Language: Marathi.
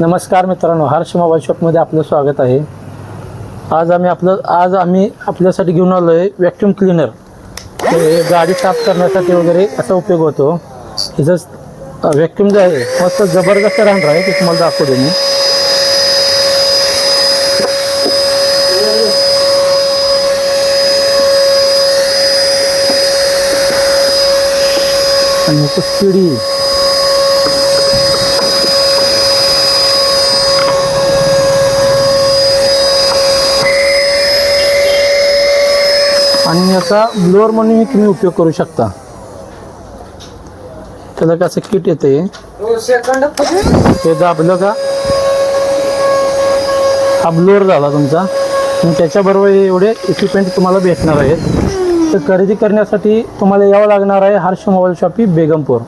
नमस्कार मित्रांनो, हर्ष मोबाईल शॉपमध्ये आपलं स्वागत आहे. आज आम्ही आपल्यासाठी घेऊन आलो आहे व्हॅक्यूम क्लीनर. हे गाडी साफ करण्यासाठी वगैरे असा उपयोग होतो. हिचं व्हॅक्यूम जे आहे मस्त जबरदस्त राहणार आहे, ते तुम्हाला दाखवतो मी. आणि स्पीडी आणि याचा ब्लोअर म्हणून तुम्ही उपयोग करू शकता. त्याला कसं किट येते, ते दाबलं का हा ब्लोअर झाला तुमचा. आणि त्याच्याबरोबर एवढे इक्विपमेंट तुम्हाला भेटणार आहेत. तर खरेदी करण्यासाठी तुम्हाला यावं लागणार आहे हर्ष मोबाईल शॉपी बेगमपूर.